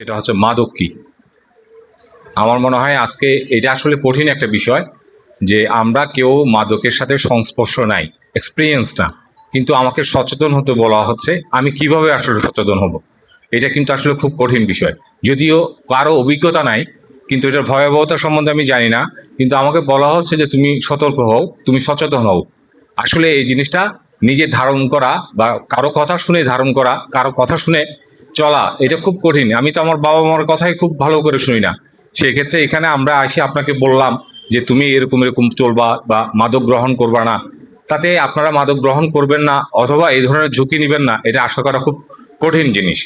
সেটা হচ্ছে মাদক কি। আমার মনে হয় আজকে এটা আসলে কঠিন একটা বিষয় যে আমরা কেউ মাদকের সাথে সংস্পর্শ নাই, এক্সপিরিয়েন্স না, কিন্তু আমাকে সচেতন হতে বলা হচ্ছে। আমি কিভাবে আসলে সচেতন হব, এটা কিন্তু আসলে খুব কঠিন বিষয়। যদিও কারো অভিজ্ঞতা নাই, কিন্তু এটার ভয়াবহতা সম্বন্ধে আমি জানি না, কিন্তু আমাকে বলা হচ্ছে যে তুমি সতর্ক হও, তুমি সচেতন হও। আসলে এই জিনিসটা নিজে ধারণ করা বা কারো কথা শুনে ধারণ করা, কারো কথা শুনে চলা, এটা খুব কঠিন। আমি তো আমার বাবা মার কথাই খুব ভালো করে শুনি না। সেক্ষেত্রে এখানে আমরা এসে আপনাকে বললাম যে তুমি এরকম এরকম চলবা বা মাদক গ্রহণ করবা না, তাতে আপনারা মাদক গ্রহণ করবেন না অথবা এই ধরনের ঝুঁকি নেবেন না, এটা আশা করা খুব কঠিন জিনিস।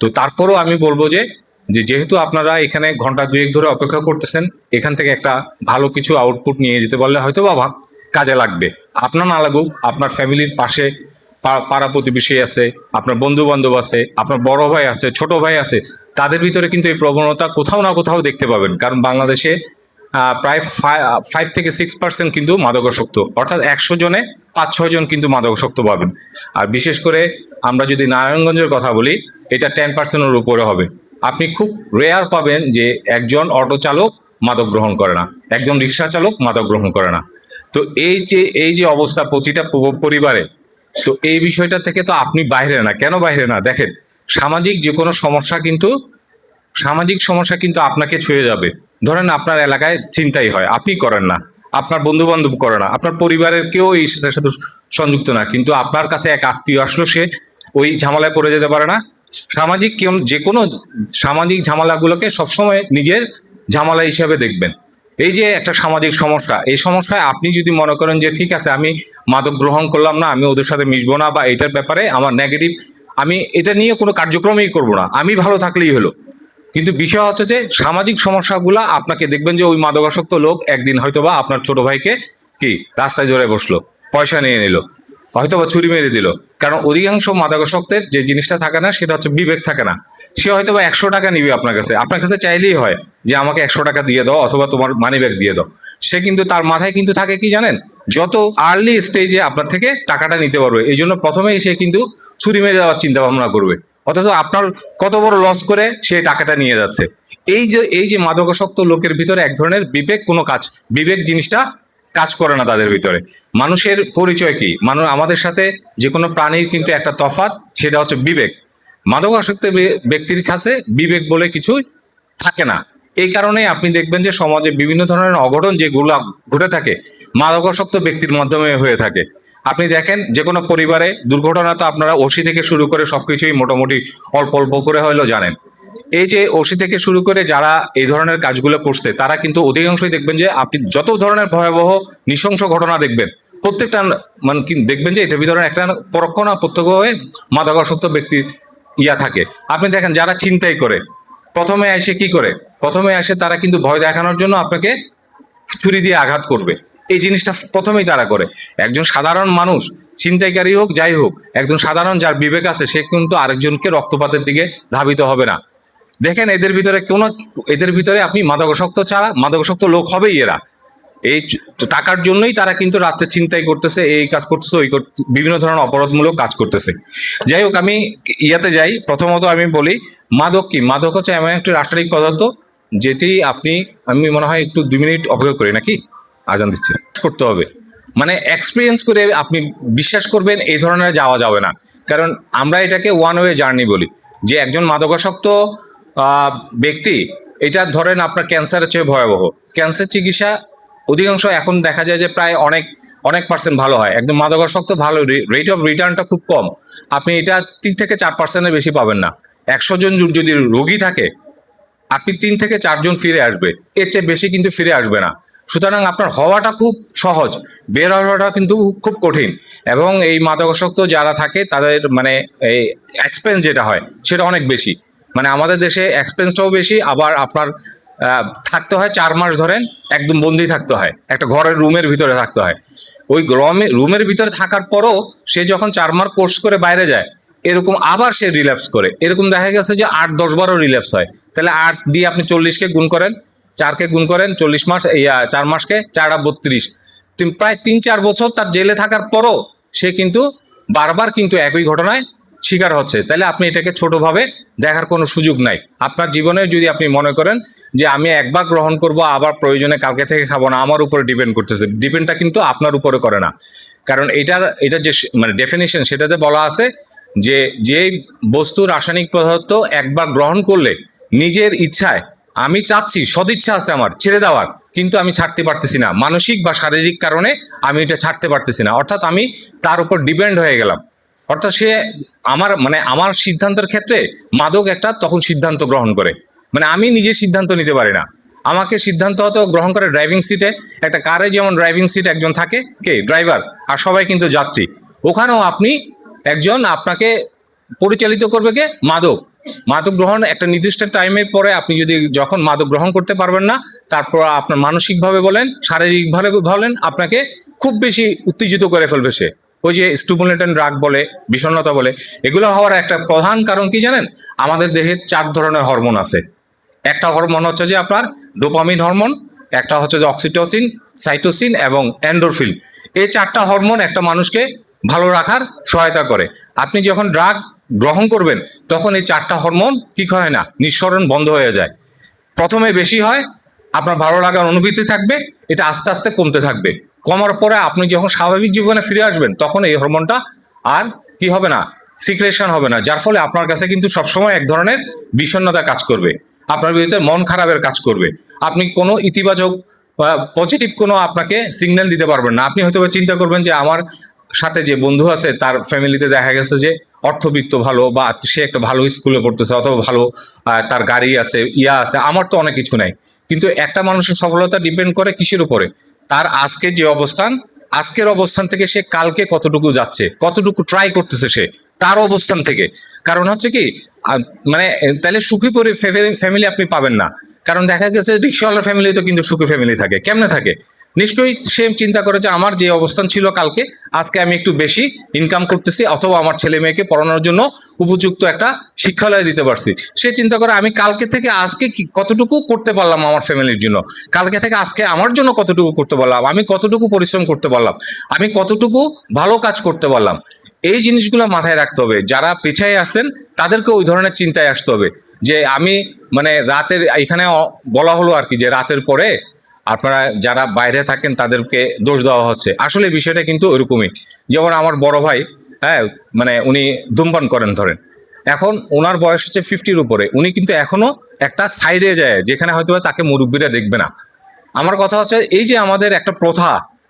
তো তারপরও আমি বলবো যে যেহেতু আপনারা এখানে ঘন্টা দুয়েক ধরে অপেক্ষা করতেছেন, এখান থেকে একটা ভালো কিছু আউটপুট নিয়ে যেতে পারলে হয়তো বা কাজে লাগবে। আপনার না লাগুক, আপনার ফ্যামিলির পাশে পাড়া প্রতিবেশী আছে, আপনার বন্ধু বান্ধব আছে, আপনার বড় ভাই আছে, ছোট ভাই আছে, তাদের ভিতরে কিন্তু এই প্রবণতা কোথাও না কোথাও দেখতে পাবেন। কারণ বাংলাদেশে প্রায় 5 থেকে 6% কিন্তু মাদকাসক্ত, অর্থাৎ 100 জনে 5-6 জন কিন্তু মাদকাসক্ত পাবেন। আর বিশেষ করে আমরা যদি নারায়ণগঞ্জের কথা বলি, এটা 10%-এর উপরে হবে। আপনি খুব রেয়ার পাবেন যে একজন অটো চালক মাদক গ্রহণ করে না, একজন রিক্সা চালক মাদক গ্রহণ করে না। তো এই যে অবস্থা প্রতিটা পরিবারে, তো এই বিষয়টা থেকে তো আপনি বাইরে না। কেন বাইরে না? দেখেন, সামাজিক যে কোনো সমস্যা কিন্তু সামাজিক সমস্যা কিন্তু আপনাকে ছুঁয়ে যাবে। ধরেন আপনার এলাকায় ছিনতাই হয়, আপনি করেন না, আপনার বন্ধু বান্ধব করে না, আপনার পরিবারের কেউ এই সাথে সাথে সংযুক্ত না, কিন্তু আপনার কাছে এক আত্মীয় আসলো, সে ওই ঝামেলায় পড়ে যেতে পারে না। সামাজিক যে কোনো সামাজিক ঝামেলাগুলোকে সবসময় নিজের ঝামেলা হিসাবে দেখবেন। এই যে একটা সামাজিক সমস্যা, এই সমস্যায় আপনি যদি মনে করেন যে ঠিক আছে আমি মাদক গ্রহণ করলাম না, আমি ওদের সাথে মিশবো না, বা এটার ব্যাপারে আমার নেগেটিভ, আমি এটা নিয়ে কোনো কার্যক্রমই করবো না, আমি ভালো থাকলেই হলো। কিন্তু বিষয় হচ্ছে যে সামাজিক সমস্যাগুলা আপনাকে দেখবেন যে ওই মাদকাসক্ত লোক একদিন হয়তোবা আপনার ছোট ভাইকে কি রাস্তায় ধরে বসলো, পয়সা নিয়ে নিল, হয়তোবা ছুরি মেরে দিল। কারণ অধিকাংশ মাদকাসক্তের যে জিনিসটা থাকে না, সেটা হচ্ছে বিবেক থাকে না। সে হয়তোবা 100 টাকা নিবে আপনার কাছে চাইলেই হয় যে আমাকে 100 টাকা দিয়ে দাও অথবা তোমার মানি ব্যাগ দিয়ে দাও। সে কিন্তু তার মাথায় কিন্তু থাকে কি জানেন, যত আর্লি স্টেজে আপনার থেকে টাকাটা নিতে পারবে, এই জন্য প্রথমেই সে কিন্তু ছুরি মেরে দেওয়ার চিন্তা ভাবনা করবে। অথচ আপনার কত বড় লস করে সে টাকাটা নিয়ে যাচ্ছে। এই যে মাদকাসক্ত লোকের ভিতরে এক ধরনের বিবেক জিনিসটা কাজ করে না তাদের ভিতরে। মানুষের পরিচয় কি? মানুষ আমাদের সাথে যে কোনো প্রাণীর কিন্তু একটা তফাৎ, সেটা হচ্ছে বিবেক। মাদকাসক্ত ব্যক্তির কাছে বিবেক বলে কিছু থাকে না। এই কারণে আপনি দেখবেন যে সমাজে বিভিন্ন ধরনের অঘটন যেগুলো ঘটে থাকে মাদকাসক্ত ব্যক্তির মাধ্যমে হয়ে থাকে। আপনি দেখেন যে কোনো পরিবারে দুর্ঘটনা তো আপনারা ওসি থেকে শুরু করে সবকিছুই মোটামুটি অল্প অল্প করে হলেও জানেন। এই যে ওসি থেকে শুরু করে যারা এই ধরনের কাজগুলো করছে, তারা কিন্তু অধিকাংশই দেখবেন যে আপনি যত ধরনের ভয়াবহ নৃশংস ঘটনা দেখবেন, প্রত্যেকটা মানে কি দেখবেন যে এটার ভিতরে একটা পরোক্ষ না প্রত্যক্ষ হয়ে মাদকাসক্ত ব্যক্তির থাকে। আপনি দেখেন যারা ছিনতাই করে, প্রথমে এসে কি করে, প্রথমে এসে তারা কিন্তু ভয় দেখানোর জন্য আপনাকে ছুরি দিয়ে আঘাত করবে। এই জিনিসটা প্রথমেই তারা করে। একজন সাধারণ মানুষ, ছিনতাইকারী হোক যাই হোক, একজন সাধারণ যার বিবেক আছে, সে কিন্তু আরেকজনকে রক্তপাতের দিকে ধাবিত হবে না। দেখেন এদের ভিতরে আপনি মাদকাসক্ত লোক হবেই এরা। এই টাকার জন্যই তারা কিন্তু রাত্রে ছিনতাই করতেছে, এই কাজ করতেছে, বিভিন্ন ধরনের অপরাধমূলক কাজ করতেছে। যাই হোক, আমি যাই। প্রথমত আমি বলি, মাদক কি? মাদক হচ্ছে এমন একটি রাসায়নিক পদার্থ যেটি আমি মনে হয় একটু 2 মিনিট অপেক্ষা করি নাকি, আজান দিচ্ছে, করতে হবে। মানে এক্সপিরিয়েন্স করে আপনি বিশ্বাস করবেন এই ধরনের যাওয়া যাবে না। কারণ আমরা এটাকে ওয়ান ওয়ে জার্নি বলি, যে একজন মাদকাসক্ত ব্যক্তি, এটা ধরেন আপনার ক্যান্সারের চেয়ে ভয়াবহ। ক্যান্সার চিকিৎসা অধিকাংশ এখন দেখা যায় যে প্রায় অনেক অনেক পার্সেন্ট ভালো হয়। একদম মাদকাসক্ত ভালো, রেট অফ রিটার্নটা খুব কম। আপনি এটা 3 থেকে 4%-এর বেশি পাবেন না। 100 জন যদি রোগী থাকে, আপনি 3 থেকে 4 জন ফিরে আসবে, এর চেয়ে বেশি কিন্তু ফিরে আসবে না। সুতরাং আপনার হওয়াটা খুব সহজ, বের হওয়াটা কিন্তু খুব কঠিন। এবং এই মাদকাসক্ত যারা থাকে তাদের মানে এই এক্সপেন্স যেটা হয় সেটা অনেক বেশি। মানে আমাদের দেশে এক্সপেন্সটাও বেশি, আবার আপনার থাকতে হয় 4 মাস ধরেন একদম বন্দি থাকতে হয়, একটা ঘরের রুমের ভিতরে থাকতে হয়। ওই রুমের ভিতরে থাকার পরও সে যখন 4 মাস কোর্স করে বাইরে যায়, এরকম আবার সে রিল্যাপস করে। এরকম দেখা গেছে যে 8-10 বারও রিল্যাপস হয়। তাহলে 8 দিয়ে আপনি 40-কে গুণ করেন, 4-কে গুণ করেন, 40 মাস, 4 মাসকে 4-32, প্রায় 3-4 বছর তার জেলে থাকার পরও সে কিন্তু বারবার কিন্তু একই ঘটনায় শিকার হচ্ছে, তাহলে আপনি এটাকে ছোটভাবে দেখার কোনো সুযোগ নাই। আপনার জীবনে যদি আপনি মনে করেন যে আমি একবার গ্রহণ করব, আবার প্রয়োজনে কালকে থেকে খাবো না, আমার উপরে ডিপেন্ড করতেছে, ডিপেন্ডটা কিন্তু আপনার উপরে করে না। কারণ এটা যে মানে ডেফিনেশন, সেটাতে বলা আছে যে যেই বস্তু রাসায়নিক পদার্থ একবার গ্রহণ করলে নিজের ইচ্ছায়, আমি চাচ্ছি, সদিচ্ছা আছে আমার ছেড়ে দেওয়ার, কিন্তু আমি ছাড়তে পারতেছি না, মানসিক বা শারীরিক কারণে আমি এটা ছাড়তে পারতেছি না, অর্থাৎ আমি তার উপর ডিপেন্ড হয়ে গেলাম। অর্থাৎ সে আমার সিদ্ধান্তের ক্ষেত্রে মাদক একটা তখন সিদ্ধান্ত গ্রহণ করে, মানে আমি নিজে সিদ্ধান্ত নিতে পারি না, আমাকে সিদ্ধান্ত হয়তো গ্রহণ করে ড্রাইভিং সিটে। একটা কারে যেমন ড্রাইভিং সিট একজন থাকে, কে ড্রাইভার, আর সবাই কিন্তু যাত্রী। ওখানেও আপনি একজন, আপনাকে পরিচালিত করবে কে, মাদক। মাদক গ্রহণ একটা নির্দিষ্ট টাইমের পরে আপনি যদি যখন মাদক গ্রহণ করতে পারবেন না, তারপর আপনার মানসিকভাবে বলেন, শারীরিকভাবে বলেন, আপনাকে খুব বেশি উত্তেজিত করে ফেলবে সে। ওই যে স্টিমুলেটন ড্রাগ বলে, বিষণ্ণতা বলে, এগুলো হওয়ার একটা প্রধান কারণ কি জানেন? আমাদের দেহে 4 ধরনের হরমোন আছে। একটা হরমোন হচ্ছে যে আপনার ডোপামিন হরমোন, একটা হচ্ছে যে অক্সিটোসিন, সাইটোসিন এবং এন্ডোরফিন। এই 4টা হরমোন একটা মানুষকে ভালো রাখার সহায়তা করে। আপনি যখন ড্রাগ গ্রহণ করবেন তখন এই 4টা হরমোন কি হয় না, নিঃসরণ বন্ধ হয়ে যায়। প্রথমে বেশি হয়, আপনার ভালো লাগার অনুভূতি থাকবে, এটা আস্তে আস্তে কমতে থাকবে। কমার পরে আপনি যখন স্বাভাবিক জীবনে ফিরে আসবেন তখন এই হরমোনটা আর কি হবে না, সিক্রেশন হবে না, যার ফলে আপনার কাছে কিন্তু সবসময় এক ধরনের বিষণ্ণতা কাজ করবে, আপনার বিরুদ্ধে মন খারাপের কাজ করবে। আপনি কোনো ইতিবাচক পজিটিভ কোনো আপনাকে সিগন্যাল দিতে পারবেন না। আপনি হয়তো চিন্তা করবেন যে আমার সাথে যে বন্ধু আছে তার ফ্যামিলিতে দেখা গেছে যে অর্থবিত্ত ভালো, বা সে একটা ভালো স্কুলে পড়তেছে, অথবা ভালো তার গাড়ি আছে, আছে, আমার তো অনেক কিছু নাই। কিন্তু একটা মানুষের সফলতা ডিপেন্ড করে কিসের উপরে? তার আজকের যে অবস্থান, আজকের অবস্থান থেকে সে কালকে কতটুকু যাচ্ছে, কতটুকু ট্রাই করতেছে সে, তার অবস্থান থেকে। কারণ হচ্ছে কি, মানে তাহলে সুখী ফ্যামিলি আপনি পাবেন না। কারণ দেখা গেছে রিক্সাওয়ালার ফ্যামিলি তো কিন্তু সুখী ফ্যামিলি থাকে, কেমনে থাকে? নিশ্চয়ই সে চিন্তা করে যে আমার যে অবস্থান ছিল কালকে, আজকে আমি একটু বেশি ইনকাম করতেছি, অথবা আমার ছেলে মেয়েকে পড়ানোর জন্য উপযুক্ত একটা শিক্ষালয় দিতে পারছি। সে চিন্তা করে আমি কালকে থেকে আজকে কতটুকু করতে পারলাম আমার ফ্যামিলির জন্য, কালকে থেকে আজকে আমার জন্য কতটুকু করতে পারলাম, আমি কতটুকু পরিশ্রম করতে পারলাম, আমি কতটুকু ভালো কাজ করতে পারলাম। এই জিনিসগুলো মাথায় রাখতে হবে। যারা পিছিয়ে আছেন তাদেরকে ওই ধরনের চিন্তায় আসতে হবে যে আমি, মানে রাতের, এখানে বলা হলো আর কি, যে রাতের পরে আপনারা যারা বাইরে থাকেন তাদেরকে দোষ দেওয়া হচ্ছে। আসলে বিষয়টা কিন্তু ওইরকমই। যেমন আমার বড় ভাই, হ্যাঁ, মানে উনি ধূমপান করেন ধরেন, এখন ওনার বয়স হচ্ছে 50-র উপরে, উনি কিন্তু এখনো একটা সাইডে যায় যেখানে হয়তো তাকে মুরব্বীরা দেখবে না। আমার কথা হচ্ছে এই যে আমাদের একটা প্রথা,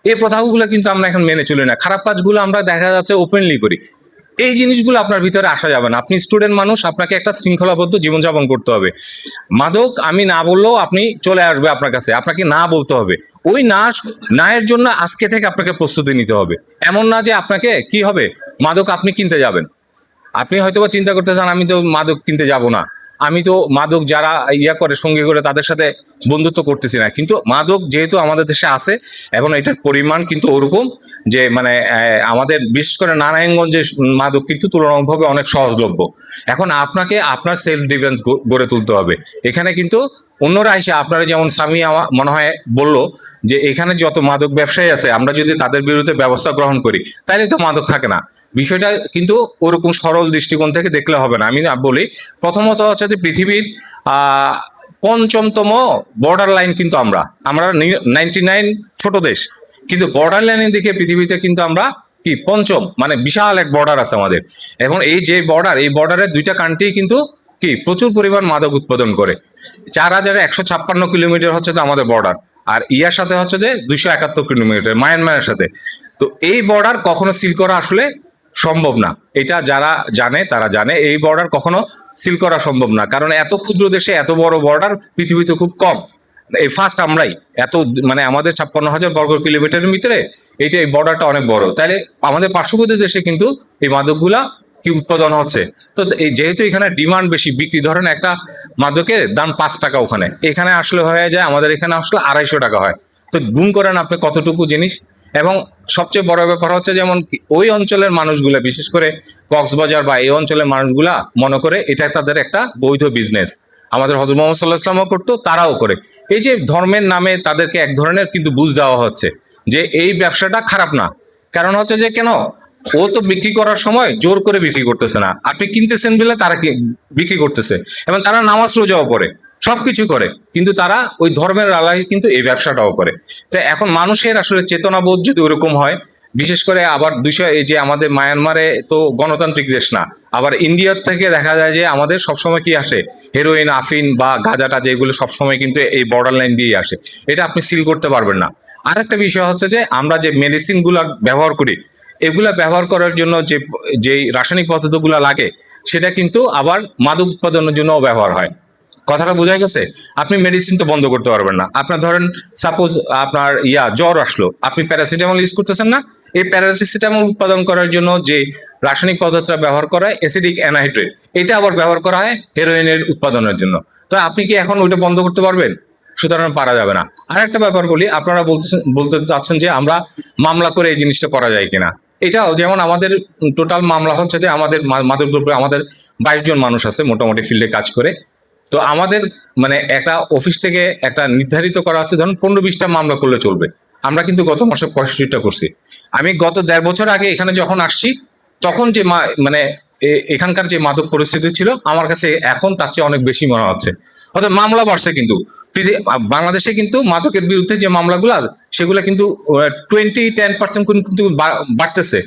এই প্রথাগুলো কিন্তু আমরা এখন মেনে চলি না, খারাপ কাজগুলো আমরা দেখা যাচ্ছে ওপেনলি করি। এই জিনিসগুলো আপনার ভিতরে আসা যাবে না। আপনি স্টুডেন্ট মানুষ, আপনাকে একটা শৃঙ্খলাবদ্ধ জীবনযাপন করতে হবে। মাদক আমি না বললেও আপনি চলে আসবে আপনার কাছে, আপনাকে না বলতে হবে। ওই না এর জন্য আজকে থেকে আপনাকে প্রস্তুতি নিতে হবে। এমন না যে আপনাকে কি হবে, মাদক আপনি কিনতে যাবেন। আপনি হয়তোবা চিন্তা করতে চান আমি তো মাদক কিনতে যাব না, আমি তো মাদক যারা করে সঙ্গী করে তাদের সাথে বন্ধুত্ব করতেছি না। কিন্তু মাদক যেহেতু আমাদের দেশে আছে, এবং এটার পরিমাণ কিন্তু ওরকম যে মানে আমাদের বিশেষ করে নারায়ণগঞ্জে মাদক কিন্তু তুলনামূলকভাবে অনেক সহজলভ্য। এখন আপনাকে আপনার সেলফ ডিফেন্স গড়ে তুলতে হবে। এখানে কিন্তু অন্যরা এসে আপনারা, যেমন স্বামী আমার মনে হয় বললো যে এখানে যত মাদক ব্যবসায়ী আছে আমরা যদি তাদের বিরুদ্ধে ব্যবস্থা গ্রহণ করি তাহলে তো মাদক থাকে না। বিষয়টা কিন্তু ওরকম সরল দৃষ্টিকোণ থেকে দেখলে হবে না। আমি বলি, প্রথমত হচ্ছে যে পৃথিবীর ৫ম বর্ডার লাইন কিন্তু আমরা 99 ছোট দেশ, কিন্তু বর্ডার লাইনের দিকে পৃথিবীতে কিন্তু আমরা কি ৫ম, মানে বিশাল এক বর্ডার আছে আমাদের। এখন এই যে বর্ডার, এই বর্ডারের 2টা কান্ট্রি কিন্তু কি প্রচুর পরিমাণ মাদক উৎপাদন করে। ৪,১৫৬ কিলোমিটার হচ্ছে তো আমাদের বর্ডার, আর ইয়ার সাথে হচ্ছে যে 271 কিলোমিটার মায়ানমারের সাথে। তো এই বর্ডার কখনো সিল করা আসলে সম্ভব না। এটা যারা জানে তারা জানে, এই বর্ডার কখনো সিল করা সম্ভব না, কারণ এত ক্ষুদ্র দেশে এত বড় বর্ডার পৃথিবীতে খুব কম। এই ফার্স্ট আমরাই এত, মানে আমাদের ৫৬,০০০ বর্গ কিলোমিটারের ভিতরে এইটা, এই বর্ডারটা অনেক বড়। তাহলে আমাদের পার্শ্ববর্তী দেশে কিন্তু এই মাদকগুলা কি উৎপাদন হচ্ছে। তো এই যেহেতু এখানে ডিমান্ড বেশি, বিক্রি ধরেন একটা মাদকের দাম 5 টাকা, ওখানে এখানে আসলে হয়ে যায় আমাদের এখানে আসলে 250 টাকা হয়। তো গুণ করেন আপনি কতটুকু জিনিস। এবং সবচেয়ে বড় ব্যাপার হচ্ছে যেমন ওই অঞ্চলের মানুষগুলা, বিশেষ করে কক্সবাজার বা এই অঞ্চলের মানুষগুলা মনে করে এটা তাদের একটা বৈধ বিজনেস। আমাদের হযরত মুহাম্মদ সাল্লাল্লাহু আলাইহি ওয়াসাল্লামও করতো, তারাও করে। এই যে ধর্মের নামে তাদেরকে এক ধরনের কিন্তু বুঝ দেওয়া হচ্ছে যে এই ব্যবসাটা খারাপ না। কারণ হচ্ছে যে কেন ও তো বিক্রি করার সময় জোর করে বিক্রি করতেছে না, আপনি কিনতেছেন বলে তারা বিক্রি করতেছে, এবং তারা নামাজ রোজাও করে, সবকিছু করে, কিন্তু তারা ওই ধর্মের আলায় কিন্তু এই ব্যবসাটাও করে। তো এখন মানুষের আসলে চেতনাবোধ যদি ওরকম হয়, বিশেষ করে আবার বিষয় এই যে আমাদের মায়ানমারে তো গণতান্ত্রিক দেশ না, আবার ইন্ডিয়ার থেকে দেখা যায় যে আমাদের সবসময় কি আসে, হেরোইন, আফিন বা গাঁজাটা, যেগুলো সবসময় কিন্তু এই বর্ডার লাইন দিয়েই আসে, এটা আপনি সিল করতে পারবেন না। আরেকটা বিষয় হচ্ছে যে আমরা যে মেডিসিন গুলা ব্যবহার করি, এগুলা ব্যবহার করার জন্য যে যেই রাসায়নিক পদার্থগুলো লাগে, সেটা কিন্তু আবার মাদক উৎপাদনের জন্য ব্যবহার হয়। কথাটা বোঝা গেছে? আপনি মেডিসিন তো বন্ধ করতে পারবেন না। আপনার ধরেন সাপোজ আপনার জ্বর আসলো, আপনি প্যারাসিটামল ইউজ করতেছেন না, এই প্যারাসিটামল উৎপাদন করার জন্য যে রাসায়নিক পদার্থ ব্যবহার করা হয় অ্যাসিডিক অ্যানহাইড্রেট, এটা আবার ব্যবহার করা হয় হেরোইনের উৎপাদনের জন্য। তো আপনি কি এখন ওইটা বন্ধ করতে পারবেন? সুতরাং পারা যাবে না। আর একটা ব্যাপার বলি, আপনারা বলতে চাচ্ছেন যে আমরা মামলা করে এই জিনিসটা করা যায় কিনা। এটাও যেমন আমাদের টোটাল মামলা হচ্ছে যে আমাদের মাদকদ্রব্য আমাদের 22 জন মানুষ আছে মোটামুটি ফিল্ডে কাজ করে। তো আমাদের মানে একটা অফিস থেকে একটা নির্ধারিত করা আছে, ধরুন 15-20টা মামলা করলে চলবে। আমরা কিন্তু গত মাসে 65টা করছি। আমি গত 1.5 বছর আগে এখানে যখন আসছি, তখন যে মানে এখানকার যে মাদক পরিস্থিতি ছিল, আমার কাছে এখন তার চেয়ে অনেক বেশি মনে হচ্ছে। অর্থাৎ মামলা বাড়ছে, কিন্তু বাংলাদেশে কিন্তু মাদকের বিরুদ্ধে যে মামলাগুলো, সেগুলো কিন্তু 10% কিন্তু বাড়তেছে,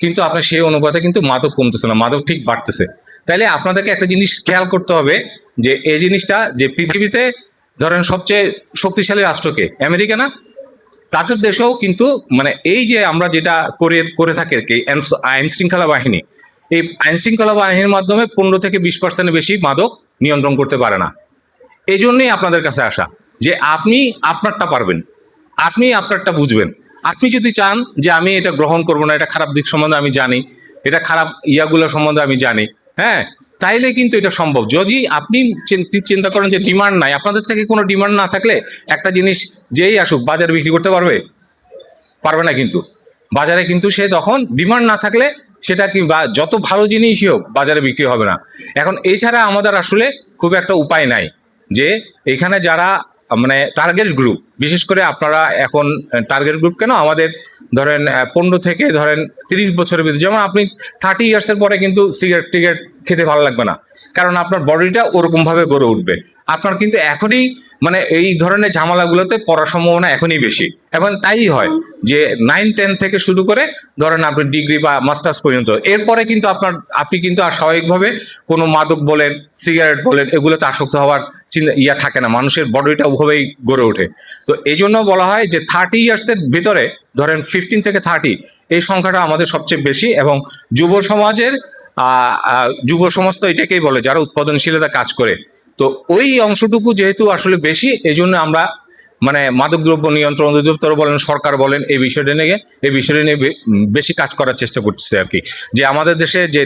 কিন্তু আপনার সেই অনুপাতে কিন্তু মাদক কমতেছে না, মাদক ঠিক বাড়তেছে। তাইলে আপনাদেরকে একটা জিনিস খেয়াল করতে হবে, যে এই জিনিসটা যে পৃথিবীতে ধরেন সবচেয়ে শক্তিশালী রাষ্ট্রকে আমেরিকা না, তাদের দেশেও কিন্তু মানে এই যে আমরা যেটা করে থাকি আর কি, আইন শৃঙ্খলা বাহিনী, এই আইন শৃঙ্খলা বাহিনীর মাধ্যমে 15-20% বেশি মাদক নিয়ন্ত্রণ করতে পারে না। এই জন্যই আপনাদের কাছে আসা, যে আপনি আপনারটা পারবেন, আপনি আপনারটা বুঝবেন। আপনি যদি চান যে আমি এটা গ্রহণ করবো না, এটা খারাপ দিক সম্বন্ধে আমি জানি, এটা খারাপ ইয়াগুলো সম্বন্ধে আমি জানি, হ্যাঁ, তাইলে কিন্তু এটা সম্ভব। যদি আপনি চিন্তা করেন যে ডিমান্ড নাই, আপনাদের থেকে কোনো ডিমান্ড না থাকলে একটা জিনিস যেই আসুক বাজারে বিক্রি করতে পারবে না। কিন্তু বাজারে কিন্তু সে তখন ডিমান্ড না থাকলে সেটা কিংবা যত ভালো জিনিসই হোক বাজারে বিক্রি হবে না। এখন এছাড়া আমাদের আসলে খুব একটা উপায় নাই, যে এখানে যারা মানে টার্গেট গ্রুপ, বিশেষ করে আপনারা এখন টার্গেট গ্রুপ কেন, আমাদের ধরেন 15 থেকে ধরেন 30 বছরের ভিতরে, যেমন আপনি 30 ইয়ার্সের পরে কিন্তু সিগারেট টিগারেট খেতে ভালো লাগবে না, কারণ আপনার বডিটা ওরকম ভাবে গড়ে উঠবে। আপনার কিন্তু এখনই মানে এই ধরনের ঝামেলাগুলোতে পড়ার সম্ভাবনা এখনই বেশি। এখন তাই হয় যে 9-10 থেকে শুরু করে ধরেন আপনি ডিগ্রি বা মাস্টার্স পর্যন্ত, এরপরে কিন্তু আপনি কিন্তু আর স্বাভাবিকভাবে কোনো মাদক বলেন, সিগারেট বলেন, এগুলোতে আসক্ত হওয়ার থাকে না, মানুষের বডিটা ওভাবেই গড়ে ওঠে। তো এই জন্য বলা হয় যে 30 ইয়ার্সের ভিতরে ধরেন 15 থেকে 30, এই সংখ্যাটা আমাদের সবচেয়ে বেশি। এবং যুব সমাজ তো এটাকেই বলে যারা উৎপাদনশীলতা কাজ করে। তো ওই অংশটুকু যেহেতু আসলে বেশি, এই জন্য আমরা মানে মাদকদ্রব্য নিয়ন্ত্রণ অধিদপ্তর বলেন, সরকার বলেন, এই বিষয়টা নিয়ে বেশি কাজ করার চেষ্টা করতেছে আর কি। যে আমাদের দেশে যে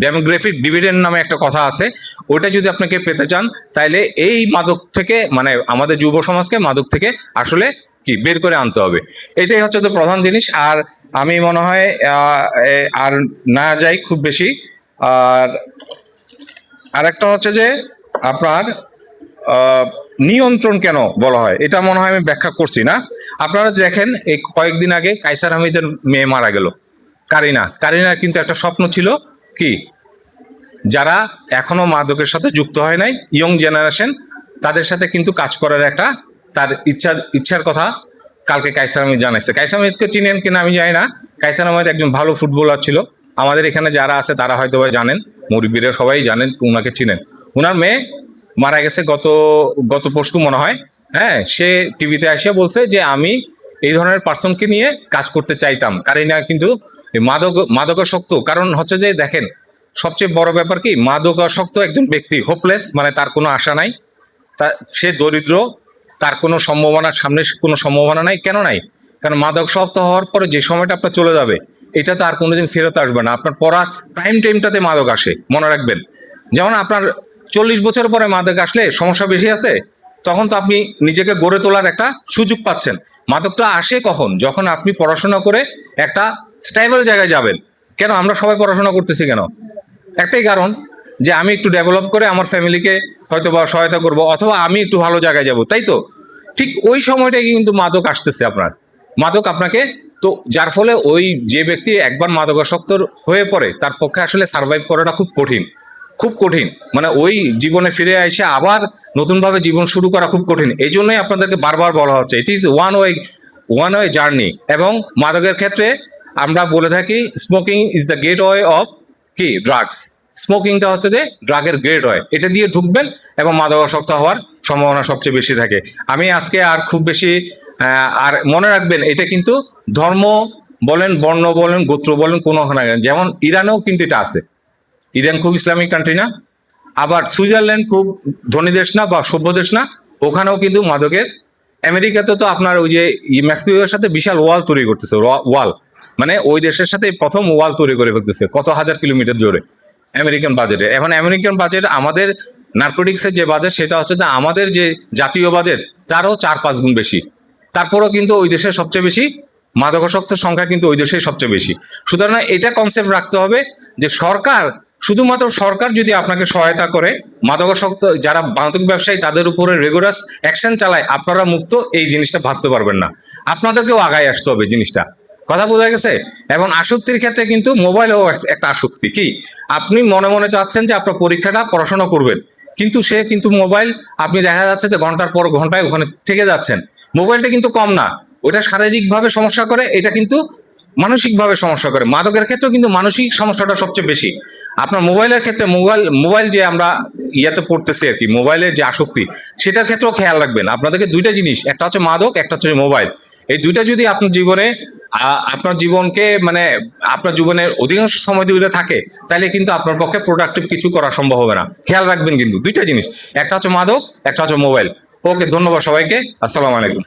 ডেমোগ্রাফিক ডিভিডেন্ড নামে একটা কথা আছে, ওটা যদি আপনাকে পেতে চান, তাইলে এই মাদক থেকে মানে আমাদের যুব সমাজকে মাদক থেকে আসলে কি বের করে আনতে হবে। এটাই হচ্ছে তো প্রধান জিনিস। আর আমি মনে হয় আর না যাই খুব বেশি। আর আরেকটা হচ্ছে যে আপনার নিয়ন্ত্রণ কেন বলা হয়, এটা মনে হয় আমি ব্যাখ্যা করছি না। আপনারা দেখেন এই কয়েকদিন আগে কায়সার হামিদের মেয়ে মারা গেল, কারিনার কিন্তু একটা স্বপ্ন ছিল কি, যারা এখনো মাদকের সাথে যুক্ত হয় নাই, ইয়ং জেনারেশন, তাদের সাথে কিন্তু কাজ করার একটা তার ইচ্ছার কথা কালকে কায়সার আহমেদ জানাইছে। কায়সার আহমেদকে চিনেন কিনা আমি জানি না। কায়সার আহমেদ একজন ভালো ফুটবলার ছিল, আমাদের এখানে যারা আছে তারা হয়তো জানেন, মুরব্বীরা সবাই জানেন, ওনাকে চিনেন। ওনার মেয়ে মারা গেছে গত পরশু মনে হয়। হ্যাঁ, সে টিভিতে এসে বলছে যে আমি এই ধরনের পার্সনকে নিয়ে কাজ করতে চাইতাম। কারিনা কিন্তু মাদকাসক্ত, কারণ হচ্ছে যে দেখেন সবচেয়ে বড় ব্যাপার কি, মাদকাসক্ত একজন ব্যক্তি হোপলেস, মানে তার কোনো আশা নাই, সে দরিদ্র, তার কোনো সামনে কোনো সম্ভাবনা নাই। কেন নাই? কারণ মাদকাসক্ত হওয়ার পরে যে সময়টা আপনার চলে যাবে, এটা তো আর কোনোদিন ফেরত আসবে না। আপনার পড়ার প্রাইম টাইমটাতে মাদক আসে, মনে রাখবেন। যেমন আপনার 40 বছর পরে মাদক আসলে সমস্যা বেশি আছে, তখন তো আপনি নিজেকে গড়ে তোলার একটা সুযোগ পাচ্ছেন। মাদকটা আসে কখন? যখন আপনি পড়াশোনা করে একটা স্টেবল জায়গায় যাবেন। কেন আমরা সবাই পড়াশোনা করতেছি কেন? একটাই কারণ, যে আমি একটু ডেভেলপ করে আমার ফ্যামিলিকে হয়তো বা সহায়তা করব, অথবা আমি একটু ভালো জায়গায় যাব, তাই তো? ঠিক ওই সময়টাই কিন্তু মাদক আসতেছে। মাদক আপনাকে তো যার ফলে ওই যে ব্যক্তি একবার মাদকাসক্ত হয়ে পড়ে তার পক্ষে আসলে সার্ভাইভ করাটা খুব কঠিন, খুব কঠিন। মানে ওই জীবনে ফিরে এসে আবার নতুনভাবে জীবন শুরু করা খুব কঠিন। এই জন্যই আপনাদেরকে বারবার বলা হচ্ছে it is one way journey. এবং মাদকের ক্ষেত্রে আমরা বলে থাকি smoking is the gateway of কি ড্রাগস। স্মোকিংটা হচ্ছে যে ড্রাগের গেট ওয়ে, এটা দিয়ে ঢুকবেন এবং মাদকাসক্ত হওয়ার সম্ভাবনা সবচেয়ে বেশি থাকে। আমি আজকে আর খুব বেশি আর মনে রাখবেন এটা কিন্তু ধর্ম বলেন, বর্ণ বলেন, গোত্র বলেন, কোনো যেমন ইরানেও কিন্তু এটা আছে। ইরান খুব ইসলামিক কান্ট্রি না, আবার সুইজারল্যান্ড খুব ধনী দেশ না বা সভ্য দেশ না, ওখানেও কিন্তু মাদকের। আমেরিকাতে তো আপনার ওই যে মেক্সিকোর সাথে বিশাল ওয়াল তৈরি করতেছে, ওয়াল মানে ওই দেশের সাথে প্রথম ওয়াল তৈরি করে ফেলতেছে কত হাজার কিলোমিটার জোরে আমেরিকান বাজেটে। এখন আমেরিকান বাজেট আমাদের নার্কোটিক্সের যে বাজেট সেটা হচ্ছে যে আমাদের যে জাতীয় বাজেট তারও 4-5 গুণ বেশি। তারপরেও কিন্তু ওই দেশের সবচেয়ে বেশি মাদকাসক্তের সংখ্যা কিন্তু ওই দেশেই সবচেয়ে বেশি। সুতরাং এটা কনসেপ্ট রাখতে হবে যে সরকার, শুধুমাত্র সরকার যদি আপনাকে সহায়তা করে, মাদকাসক্ত যারা মাদক ব্যবসায়ী তাদের উপরে রেগুলার অ্যাকশন চালায়, আপনারা মুক্ত এই জিনিসটা ভাবতে পারবেন না। আপনাদেরকেও আগায় আসতে হবে জিনিসটা, কথা বোঝা গেছে। এবং আসক্তির ক্ষেত্রে কিন্তু মোবাইলও একটা আসক্তি। কি আপনি মনে মনে চাচ্ছেন যে আপনার পরীক্ষাটা পড়াশোনা করবেন, কিন্তু সে কিন্তু মোবাইল, আপনি দেখা যাচ্ছে যে ঘন্টার পর ঘন্টায় ওখানে থেকে যাচ্ছেন। মোবাইলটা কিন্তু কম না, ওটা শারীরিকভাবে সমস্যা করে, এটা কিন্তু মানসিকভাবে সমস্যা করে। মাদকের ক্ষেত্রেও কিন্তু মানসিক সমস্যাটা সবচেয়ে বেশি। আপনার মোবাইলের ক্ষেত্রে মোবাইল যে আমরা ইয়াতে পড়তেছি আর কি, মোবাইলের যে আসক্তি সেটার ক্ষেত্রেও খেয়াল রাখবেন। আপনাদেরকে দুইটা জিনিস, একটা হচ্ছে মাদক, একটা হচ্ছে মোবাইল। এই দুইটা যদি আপনার জীবনে আপনার জীবনকে মানে আপনার জীবনের অধিকাংশ সময় যদি থাকে, তাহলে কিন্তু আপনার পক্ষে প্রোডাক্টিভ কিছু করা সম্ভব হবে না। খেয়াল রাখবেন কিন্তু দুইটা জিনিস, একটা হচ্ছে মাদক, একটা হচ্ছে মোবাইল। ওকে, ধন্যবাদ সবাইকে, আসসালামু আলাইকুম।